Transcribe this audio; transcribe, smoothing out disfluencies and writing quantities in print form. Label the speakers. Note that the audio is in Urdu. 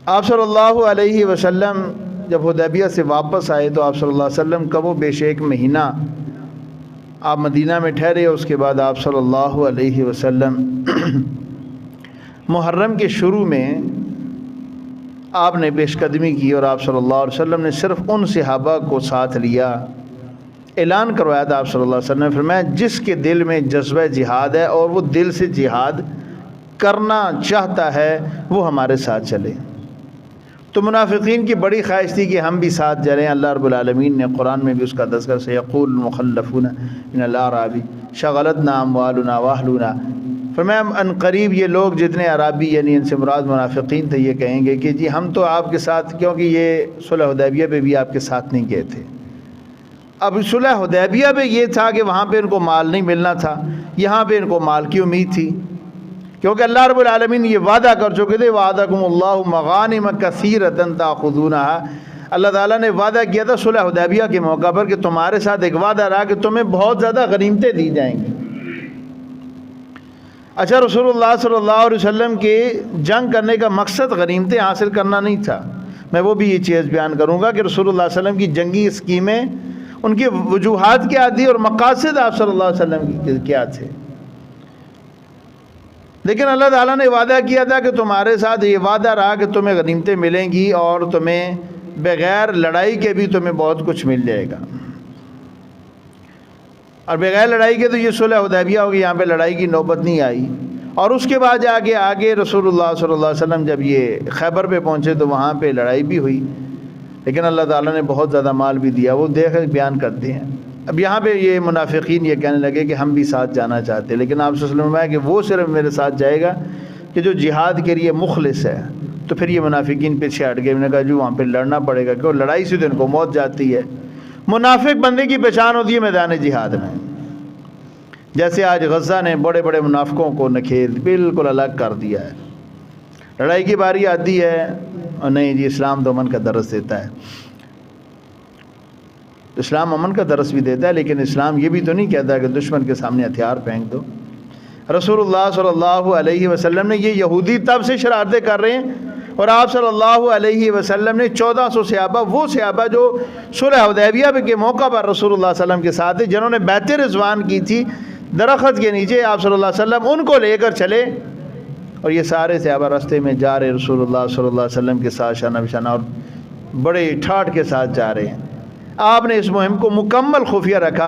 Speaker 1: آپ صلی اللہ علیہ وسلم جب حدیبیہ سے واپس آئے تو آپ صلی اللہ علیہ وسلم کا وہ بیش ایک مہینہ آپ مدینہ میں ٹھہرے. اس کے بعد آپ صلی اللہ علیہ وسلم محرم کے شروع میں آپ نے پیش قدمی کی اور آپ صلی اللہ علیہ وسلم نے صرف ان صحابہ کو ساتھ لیا. اعلان کروایا تھا آپ صلی اللہ علیہ وسلم نے فرمایا جس کے دل میں جذبہ جہاد ہے اور وہ دل سے جہاد کرنا چاہتا ہے وہ ہمارے ساتھ چلے. تو منافقین کی بڑی خواہش تھی کہ ہم بھی ساتھ جائیں. اللہ رب العالمین نے قرآن میں بھی اس کا تذکرہ سیقول المخلفون من الاعراب شغلتنا اموالنا واہلنا. فرمایا ان قریب یہ لوگ جتنے عرابی یعنی ان سے مراد منافقین تھے یہ کہیں گے کہ جی ہم تو آپ کے ساتھ، کیونکہ یہ صلح حدیبیہ پہ بھی آپ کے ساتھ نہیں گئے تھے. اب صلح حدیبیہ پہ یہ تھا کہ وہاں پہ ان کو مال نہیں ملنا تھا، یہاں پہ ان کو مال کی امید تھی، کیونکہ اللہ رب العالمین یہ وعدہ کر چکے تھے وعدکم اللہ مغانم کثیرۃ تاخذونها. اللہ تعالیٰ نے وعدہ کیا تھا صلح حدیبیہ کے موقع پر کہ تمہارے ساتھ ایک وعدہ رہا کہ تمہیں بہت زیادہ غنیمتیں دی جائیں گی. اچھا، رسول اللہ صلی اللہ علیہ وسلم کے جنگ کرنے کا مقصد غنیمتیں حاصل کرنا نہیں تھا. میں وہ بھی یہ چیز بیان کروں گا کہ رسول اللہ علیہ وسلم کی جنگی اسکیمیں، ان کی وجوہات کیا تھی اور مقاصد آپ صلی اللہ علیہ وسلم کی کیا تھے. لیکن اللہ تعالیٰ نے وعدہ کیا تھا کہ تمہارے ساتھ یہ وعدہ رہا کہ تمہیں غنیمتیں ملیں گی اور تمہیں بغیر لڑائی کے بھی تمہیں بہت کچھ مل جائے گا. اور بغیر لڑائی کے تو یہ صلح حدیبیہ ہوگی، یہاں پہ لڑائی کی نوبت نہیں آئی. اور اس کے بعد جا کے آگے رسول اللہ صلی اللہ علیہ وسلم جب یہ خیبر پہ پہنچے تو وہاں پہ لڑائی بھی ہوئی، لیکن اللہ تعالیٰ نے بہت زیادہ مال بھی دیا. وہ دیکھ بیان کرتے ہیں. اب یہاں پہ یہ منافقین یہ کہنے لگے کہ ہم بھی ساتھ جانا چاہتے ہیں، لیکن آپ صلی اللہ علیہ وسلم نے کہ وہ صرف میرے ساتھ جائے گا کہ جو جہاد کے لیے مخلص ہے. تو پھر یہ منافقین پیچھے ہٹ گئے. انہوں نے کہا جو وہاں پہ لڑنا پڑے گا، کیوں لڑائی سے تو ان کو موت جاتی ہے. منافق بندے کی پہچان ہوتی ہے میدان جہاد میں. جیسے آج غزہ نے بڑے بڑے منافقوں کو نکھیل بالکل الگ کر دیا ہے. لڑائی کی باری آتی ہے اور نہیں جی اسلام تو امن کا درس دیتا ہے. اسلام امن کا درس بھی دیتا ہے، لیکن اسلام یہ بھی تو نہیں کہتا کہ دشمن کے سامنے ہتھیار پھینک دو. رسول اللہ صلی اللہ علیہ وسلم نے، یہ یہودی تب سے شرارتیں کر رہے ہیں اور آپ صلی اللہ علیہ وسلم نے 1400 صحابہ، وہ صحابہ جو صلح حدیبیہ کے موقع پر رسول اللہ صلی اللہ علیہ وسلم کے ساتھ تھے، جنہوں نے بیعت رضوان کی تھی درخت کے نیچے آپ صلی اللہ علیہ وسلم، ان کو لے کر چلے. اور یہ سارے صحابہ راستے میں جا رہے رسول اللہ صلی اللہ علیہ وسلم کے ساتھ شانہ بشانہ اور بڑے ٹھاٹھ کے ساتھ جا رہے ہیں. آپ نے اس مہم کو مکمل خفیہ رکھا.